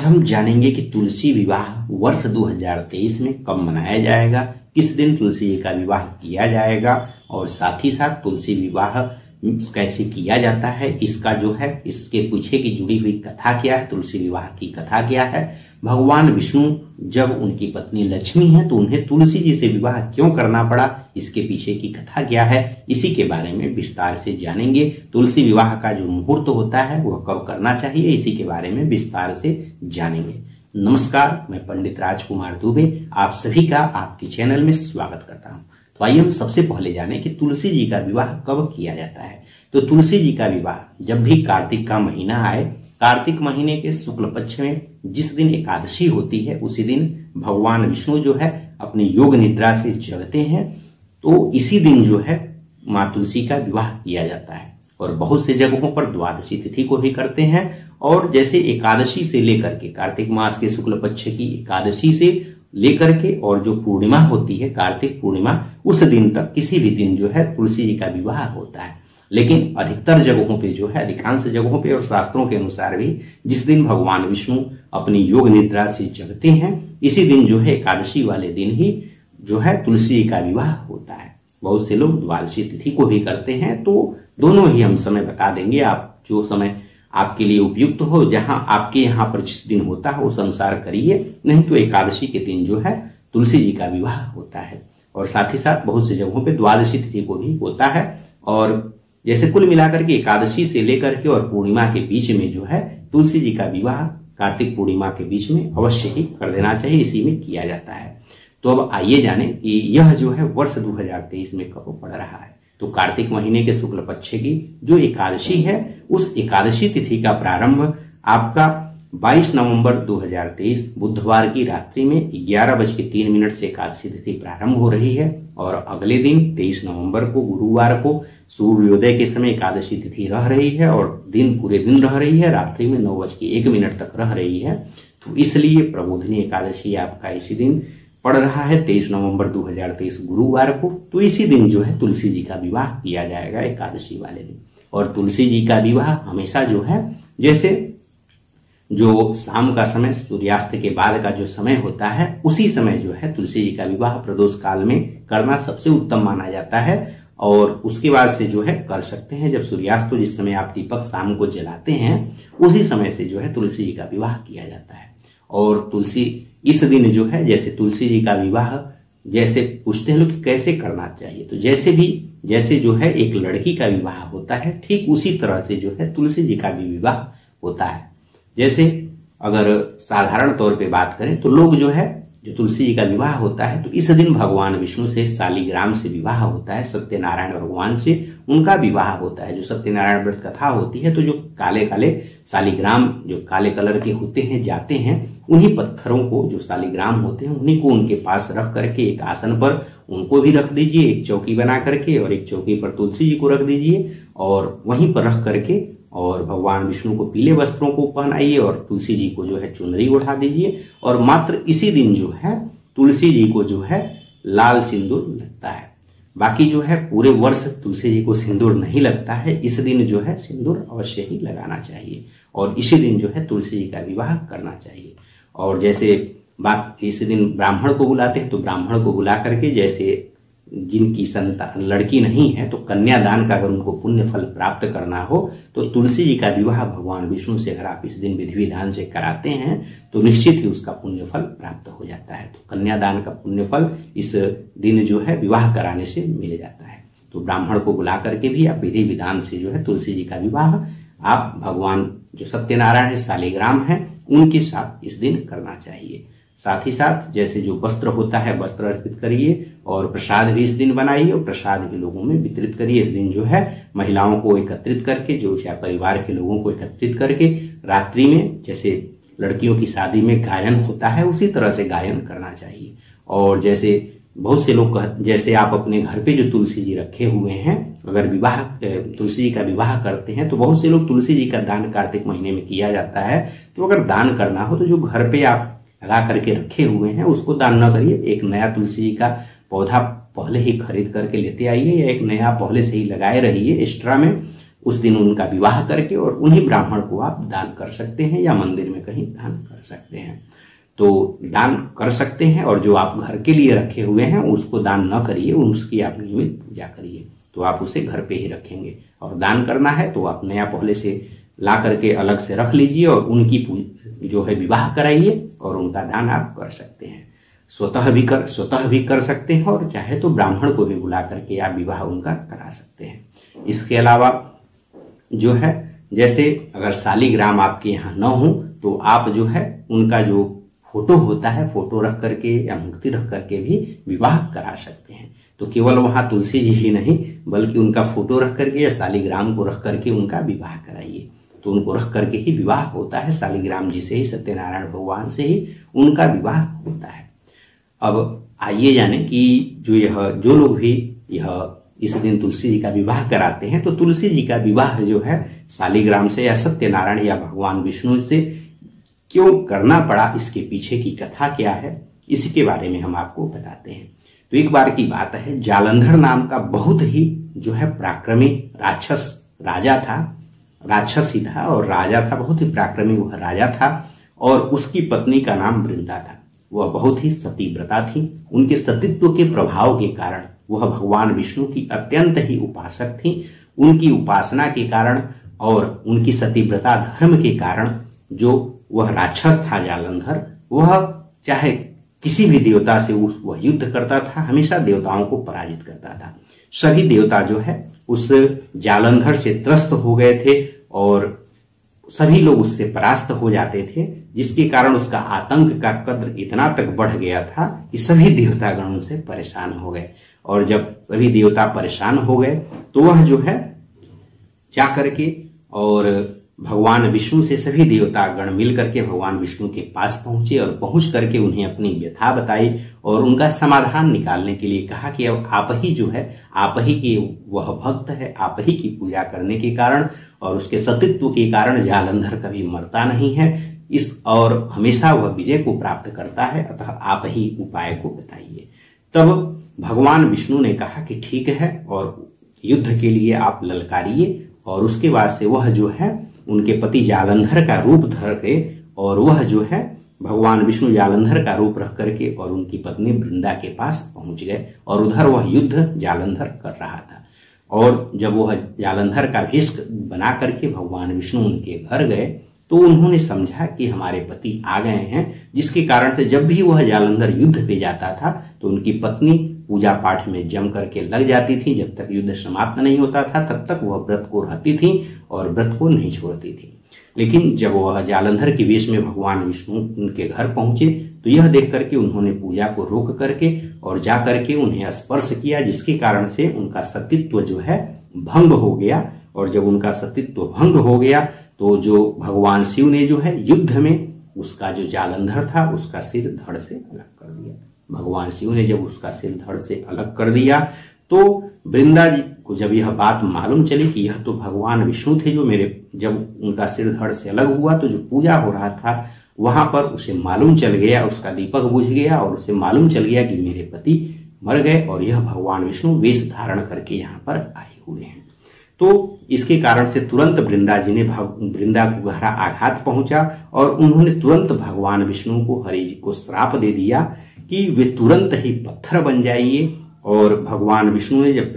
हम जानेंगे कि तुलसी विवाह वर्ष 2023 में कब मनाया जाएगा, किस दिन तुलसी जी का विवाह किया जाएगा और साथ ही साथ तुलसी विवाह कैसे किया जाता है, इसका जो है इसके पीछे की जुड़ी हुई कथा क्या है, तुलसी विवाह की कथा क्या है, भगवान विष्णु जब उनकी पत्नी लक्ष्मी है तो उन्हें तुलसी जी से विवाह क्यों करना पड़ा, इसके पीछे की कथा क्या है, इसी के बारे में विस्तार से जानेंगे। तुलसी विवाह का जो मुहूर्त होता है वह कब करना चाहिए, इसी के बारे में विस्तार से जानेंगे। नमस्कार, मैं पंडित राजकुमार दुबे आप सभी का आपके चैनल में स्वागत करता हूं। तो आइए हम सबसे पहले जाने कि तुलसी जी का विवाह कब किया जाता है। तो तुलसी जी का विवाह जब भी कार्तिक का महीना आए, कार्तिक महीने के शुक्ल पक्ष में जिस दिन एकादशी होती है उसी दिन भगवान विष्णु जो है अपनी योग निद्रा से जगते हैं, तो इसी दिन जो है माँ तुलसी का विवाह किया जाता है। और बहुत से जगहों पर द्वादशी तिथि को भी करते हैं। और जैसे एकादशी से लेकर के कार्तिक मास के शुक्ल पक्ष की एकादशी से लेकर के और जो पूर्णिमा होती है कार्तिक पूर्णिमा, उस दिन तक किसी भी दिन जो है तुलसी जी का विवाह होता है। लेकिन अधिकतर जगहों पे जो है, अधिकांश जगहों पे और शास्त्रों के अनुसार भी जिस दिन भगवान विष्णु अपनी योग निद्रा से जगते हैं इसी दिन जो है एकादशी वाले दिन ही जो है तुलसी जी का विवाह होता है। बहुत से लोग द्वादशी तिथि को भी करते हैं, तो दोनों ही हम समय बता देंगे। आप जो समय आपके लिए उपयुक्त हो, जहां आपके यहाँ पर जिस दिन होता है उस अनुसार करिए, नहीं तो एकादशी के दिन जो है तुलसी जी का विवाह होता है। और साथ ही साथ बहुत सी जगहों पे द्वादशी तिथि को भी होता है। और जैसे कुल मिलाकर के एकादशी से लेकर के और पूर्णिमा के बीच में जो है तुलसी जी का विवाह कार्तिक पूर्णिमा के बीच में अवश्य ही कर देना चाहिए, इसी में किया जाता है। तो अब आइए जाने कि यह जो है वर्ष 2023 में कब पड़ रहा है। तो कार्तिक महीने के शुक्ल पक्ष की जो एकादशी है उस एकादशी तिथि का प्रारंभ आपका 22 नवंबर 2023 बुधवार की रात्रि में 11:03 से एकादशी तिथि प्रारंभ हो रही है। और अगले दिन 23 नवंबर को गुरुवार को सूर्योदय के समय एकादशी तिथि रह रही है और दिन पूरे दिन रह रही है, रात्रि में 9:01 तक रह रही है। तो इसलिए प्रबोधिनी एकादशी आपका इसी दिन पड़ रहा है 23 नवंबर 2023 गुरुवार को। तो इसी दिन जो है तुलसी जी का विवाह किया जाएगा एकादशी वाले दिन। और तुलसी जी का विवाह हमेशा जो है, जैसे जो शाम का समय सूर्यास्त के बाद का जो समय होता है उसी समय जो है तुलसी जी का विवाह प्रदोष काल में करना सबसे उत्तम माना जाता है। और उसके बाद से जो है कर सकते हैं जब सूर्यास्त हो, जिस समय आप दीपक शाम को जलाते हैं उसी समय से जो है तुलसी जी का विवाह किया जाता है। और तुलसी इस दिन जो है, जैसे तुलसी जी का विवाह जैसे पूछते हैं लोग कि कैसे करना चाहिए, तो जैसे जो है एक लड़की का विवाह होता है ठीक उसी तरह से जो है तुलसी जी का भी विवाह होता है। जैसे अगर साधारण तौर पे बात करें तो लोग जो है जो तुलसी जी का विवाह होता है तो इस दिन भगवान विष्णु से शालिग्राम से विवाह होता है, सत्यनारायण भगवान से उनका विवाह होता है। जो सत्यनारायण व्रत कथा होती है तो जो काले काले शालिग्राम जो काले कलर के होते हैं जाते हैं, उन्हीं पत्थरों को जो शालिग्राम होते हैं उन्हीं को उनके पास रख करके एक आसन पर उनको भी रख दीजिए, एक चौकी बना करके, और एक चौकी पर तुलसी जी को रख दीजिए और वहीं पर रख करके और भगवान विष्णु को पीले वस्त्रों को पहनाइए और तुलसी जी को जो है चुनरी उठा दीजिए। और मात्र इसी दिन जो है तुलसी जी को जो है लाल सिंदूर लगता है। बाकी जो है पूरे वर्ष तुलसी जी को सिंदूर नहीं लगता है, इस दिन जो है सिंदूर अवश्य ही लगाना चाहिए और इसी दिन जो है तुलसी जी का विवाह करना चाहिए। और जैसे बात इस दिन ब्राह्मण को बुलाते हैं तो ब्राह्मण को बुला करके, जैसे जिनकी संतान लड़की नहीं है तो कन्यादान का अगर उनको पुण्य फल प्राप्त करना हो तो तुलसी जी का विवाह भगवान विष्णु से अगर आप इस दिन विधि विधान से कराते हैं तो निश्चित ही उसका पुण्य फल प्राप्त हो जाता है। तो कन्यादान का पुण्य फल इस दिन जो है विवाह कराने से मिल जाता है। तो ब्राह्मण को बुला करके भी आप विधि विधान से जो है तुलसी जी का विवाह आप भगवान जो सत्यनारायण है शालिग्राम है उनके साथ इस दिन करना चाहिए। साथ ही साथ जैसे जो वस्त्र होता है वस्त्र अर्पित करिए और प्रसाद भी इस दिन बनाइए और प्रसाद भी लोगों में वितरित करिए। इस दिन जो है महिलाओं को एकत्रित करके, जो चाहे परिवार के लोगों को एकत्रित करके रात्रि में जैसे लड़कियों की शादी में गायन होता है उसी तरह से गायन करना चाहिए। और जैसे बहुत से लोग जैसे आप अपने घर पे जो तुलसी जी रखे हुए हैं, अगर विवाह तुलसी जी का विवाह करते हैं तो बहुत से लोग तुलसी जी का दान कार्तिक महीने में किया जाता है। तो अगर दान करना हो तो जो घर पे आप लगा करके रखे हुए हैं उसको दान न करिए, एक नया तुलसी जी का पौधा पहले ही खरीद करके लेते आइए या एक नया पहले से ही लगाए रहिए एक्स्ट्रा में। उस दिन उनका विवाह करके और उन्हीं ब्राह्मण को आप दान कर सकते हैं या मंदिर में कहीं दान कर सकते हैं। तो दान कर सकते हैं, और जो आप घर के लिए रखे हुए हैं उसको दान न करिए, उसकी आप नियमित पूजा करिए। तो आप उसे घर पे ही रखेंगे, और दान करना है तो आप नया पहले से ला करके अलग से रख लीजिए और उनकी जो है विवाह कराइए, और उनका दान आप कर सकते हैं। स्वतः भी कर सकते हैं, और चाहे तो ब्राह्मण को भी बुला करके आप विवाह उनका करा सकते हैं। इसके अलावा जो है, जैसे अगर शालिग्राम आपके यहाँ न हो तो आप जो है उनका जो फोटो होता है, फोटो रख करके या मूर्ति रख करके भी विवाह करा सकते हैं। तो केवल वहाँ तुलसी जी ही नहीं, बल्कि उनका फोटो रख करके या शालिग्राम को रख करके उनका विवाह कराइए। तो उनको रख करके ही विवाह होता है, शालिग्राम जी से ही, सत्यनारायण भगवान से ही उनका विवाह होता है। अब आइए जाने कि जो लोग भी इस दिन तुलसी जी का विवाह कराते हैं, तो तुलसी जी का विवाह जो है शालिग्राम से या सत्यनारायण या भगवान विष्णु से क्यों करना पड़ा, इसके पीछे की कथा क्या है, इसके बारे में हम आपको बताते हैं। तो एक बार की बात है, जालंधर नाम का बहुत ही जो है पराक्रमी राक्षस राजा था, राक्षस ही था और राजा था, बहुत ही पराक्रमी वह राजा था। और उसकी पत्नी का नाम वृंदा था। वह बहुत ही सतीव्रता थी। उनके सतीत्व के प्रभाव के कारण वह भगवान विष्णु की अत्यंत ही उपासक थी। उनकी उपासना के कारण और उनकी सतीव्रता धर्म के कारण जो वह राक्षस था जालंधर, वह चाहे किसी भी देवता से वह युद्ध करता था, हमेशा देवताओं को पराजित करता था। सभी देवता जो है उस जालंधर से त्रस्त हो गए थे और सभी लोग उससे परास्त हो जाते थे, जिसके कारण उसका आतंक का कद्र इतना तक बढ़ गया था कि सभी देवतागण उनसे परेशान हो गए। और जब सभी देवता परेशान हो गए तो वह जो है जा करके और भगवान विष्णु से सभी देवतागण मिल करके भगवान विष्णु के पास पहुंचे और पहुंच करके उन्हें अपनी व्यथा बताई और उनका समाधान निकालने के लिए कहा कि अब आप ही जो है, आप ही के वह भक्त है, आप ही की पूजा करने के कारण और उसके सतीत्व के कारण जालंधर कभी मरता नहीं है, और हमेशा वह विजय को प्राप्त करता है, अतः आप ही उपाय को बताइए। तब भगवान विष्णु ने कहा कि ठीक है, और युद्ध के लिए आप ललकारिए। और उसके बाद से वह जो है उनके पति जालंधर का रूप धर के, और वह जो है भगवान विष्णु जालंधर का रूप रख करके और उनकी पत्नी वृंदा के पास पहुंच गए। और उधर वह युद्ध जालंधर कर रहा था। और जब वह जालंधर का भेष बना करके भगवान विष्णु उनके घर गए तो उन्होंने समझा कि हमारे पति आ गए हैं, जिसके कारण से जब भी वह जालंधर युद्ध पे जाता था तो उनकी पत्नी पूजा पाठ में जम करके लग जाती थी। जब तक युद्ध समाप्त नहीं होता था तब तक वह व्रत को रहती थी और व्रत को नहीं छोड़ती थी। लेकिन जब वह जालंधर के वेश में भगवान विष्णु उनके घर पहुंचे तो यह देख करके उन्होंने पूजा को रोक करके और जा करके उन्हें स्पर्श किया, जिसके कारण से उनका सतीत्व जो है भंग हो गया। और जब उनका सतीत्व भंग हो गया तो जो भगवान शिव ने जो है युद्ध में उसका जो जालंधर था उसका सिर धड़ से अलग कर दिया। भगवान शिव ने जब उसका सिर धड़ से अलग कर दिया तो वृंदा जी को जब यह बात मालूम चली कि यह तो भगवान विष्णु थे जो जब उनका सिर धड़ से अलग हुआ तो जो पूजा हो रहा था वहां पर उसे मालूम चल गया, उसका दीपक बुझ गया और उसे मालूम चल गया कि मेरे पति मर गए और यह भगवान विष्णु वेश धारण करके यहाँ पर आए हुए हैं। तो इसके कारण से तुरंत वृंदा जी ने वृंदा को गहरा आघात पहुंचा और उन्होंने तुरंत भगवान विष्णु को, हरि जी को श्राप दे दिया कि वे तुरंत ही पत्थर बन जाइए। और भगवान विष्णु ने जब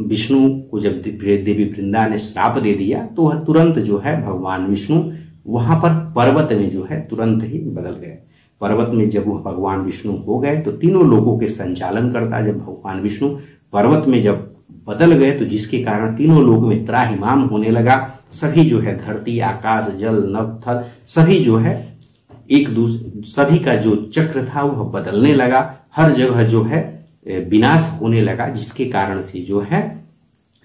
विष्णु को जब देवी वृंदा ने श्राप दे दिया तो वह तुरंत जो है भगवान विष्णु वहां पर पर्वत में जो है तुरंत ही बदल गए। पर्वत में जब वह भगवान विष्णु हो गए तो तीनों लोगों के संचालन करता जब भगवान विष्णु पर्वत में जब बदल गए तो जिसके कारण तीनों लोग में त्राहिमाम होने लगा। सभी जो है धरती, आकाश, जल, नभ, थल सभी जो है सभी का जो चक्र था वह बदलने लगा। हर जगह जो है विनाश होने लगा, जिसके कारण से जो है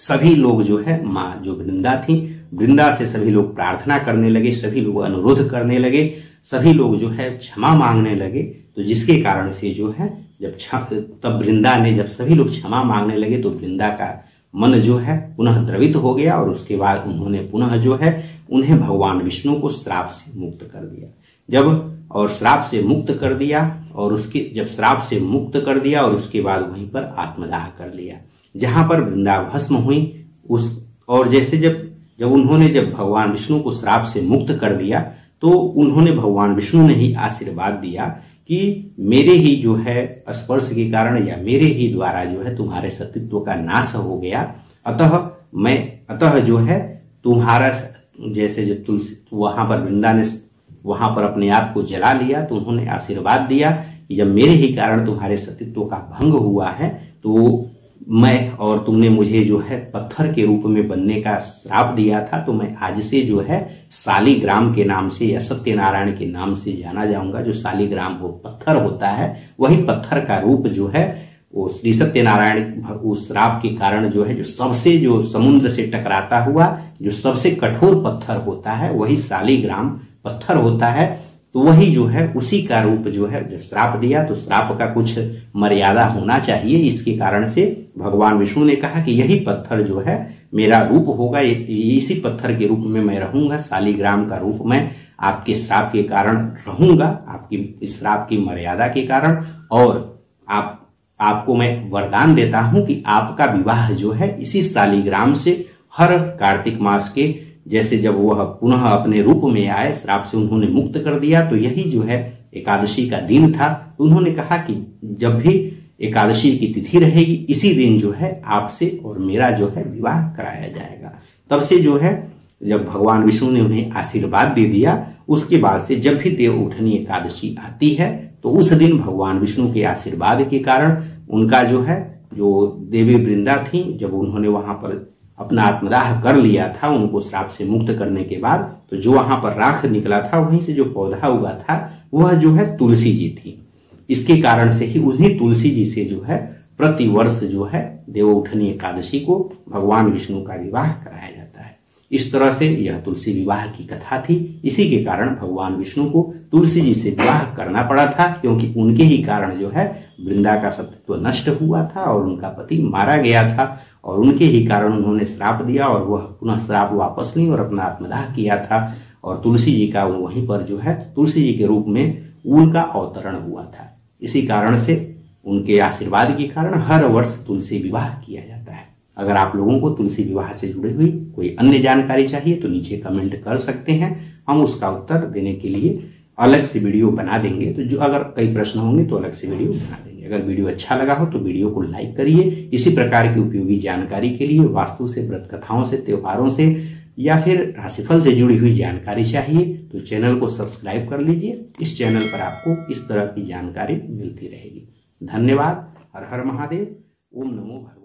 सभी लोग जो है माँ जो वृंदा थी, वृंदा से सभी लोग प्रार्थना करने लगे, सभी लोग अनुरोध करने लगे, सभी लोग जो है क्षमा मांगने लगे। तो जिसके कारण से जो है तब वृंदा ने जब सभी लोग क्षमा मांगने लगे तो वृंदा का मन जो है पुनः द्रवित हो गया और उसके बाद उन्होंने पुनः जो है उन्हें भगवान विष्णु को श्राप से मुक्त कर दिया। श्राप से मुक्त कर दिया और श्राप से मुक्त कर दिया और उसके बाद वहीं पर आत्मदाह कर लिया। जहां पर वृंदा भस्म हुई और जैसे जब उन्होंने भगवान विष्णु को श्राप से मुक्त कर दिया तो उन्होंने भगवान विष्णु ने ही आशीर्वाद दिया कि मेरे ही जो है स्पर्श के कारण या मेरे ही द्वारा जो है तुम्हारे सतीत्व का नाश हो गया। अतः जो है तुम्हारा जैसे जब तुलसी वहां पर वृंदा ने वहां पर अपने आप को जला लिया तो उन्होंने आशीर्वाद दिया कि जब मेरे ही कारण तुम्हारे सतीत्व का भंग हुआ है तो मैं और तुमने मुझे जो है पत्थर के रूप में बनने का श्राप दिया था, तो मैं आज से जो है शालिग्राम के नाम से या सत्यनारायण के नाम से जाना जाऊंगा। जो शालिग्राम वो पत्थर होता है, वही पत्थर का रूप जो है वो श्री सत्यनारायण उस श्राप के कारण जो है जो समुद्र से टकराता हुआ जो सबसे कठोर पत्थर होता है वही शालिग्राम पत्थर होता है। तो वही जो है उसी का रूप जो है जब श्राप दिया तो श्राप का कुछ मर्यादा होना चाहिए। इसके कारण से भगवान विष्णु ने कहा कि यही पत्थर जो है मेरा रूप होगा, इसी पत्थर के रूप में मैं रहूंगा, शालिग्राम का रूप में आपके श्राप के कारण रहूंगा, आपकी श्राप की मर्यादा के कारण। और आपको मैं वरदान देता हूं कि आपका विवाह जो है इसी शालिग्राम से हर कार्तिक मास के जैसे जब वह पुनः अपने रूप में आए, श्राप से उन्होंने मुक्त कर दिया, तो यही जो है एकादशी का दिन था। तो उन्होंने कहा कि जब भी एकादशी की तिथि रहेगी इसी दिन जो है आपसे और मेरा जो है विवाह कराया जाएगा। तब से जो है जब भगवान विष्णु ने उन्हें आशीर्वाद दे दिया, उसके बाद से जब भी देव उठनी एकादशी आती है तो उस दिन भगवान विष्णु के आशीर्वाद के कारण उनका जो है जो देवी वृंदा थी, जब उन्होंने वहां पर अपना आत्मदाह कर लिया था उनको श्राप से मुक्त करने के बाद, तो जो वहां पर राख निकला था वहीं से जो पौधा हुआ था वह जो है तुलसी जी थी। इसके कारण से ही उन्हीं तुलसी जी से जो है प्रति वर्ष जो है देवउठनी एकादशी को भगवान विष्णु का विवाह कराया जाता है। इस तरह से यह तुलसी विवाह की कथा थी। इसी के कारण भगवान विष्णु को तुलसी जी से विवाह करना पड़ा था, क्योंकि उनके ही कारण जो है वृंदा का सतीत्व नष्ट हुआ था और उनका पति मारा गया था, और उनके ही कारण उन्होंने श्राप दिया और वह पुनः श्राप वापस ली और अपना आत्मदाह किया था। और तुलसी जी का वहीं पर जो है तुलसी जी के रूप में उनका अवतरण हुआ था। इसी कारण से उनके आशीर्वाद के कारण हर वर्ष तुलसी विवाह किया जाता है। अगर आप लोगों को तुलसी विवाह से जुड़ी हुई कोई अन्य जानकारी चाहिए तो नीचे कमेंट कर सकते हैं, हम उसका उत्तर देने के लिए अलग से वीडियो बना देंगे। तो जो अगर कई प्रश्न होंगे तो अलग से वीडियो बना देंगे। अगर वीडियो अच्छा लगा हो तो वीडियो को लाइक करिए। इसी प्रकार की उपयोगी जानकारी के लिए वास्तु से, व्रत कथाओं से, त्योहारों से या फिर राशिफल से जुड़ी हुई जानकारी चाहिए तो चैनल को सब्सक्राइब कर लीजिए। इस चैनल पर आपको इस तरह की जानकारी मिलती रहेगी। धन्यवाद। हर हर महादेव। ओम नमो भगवान।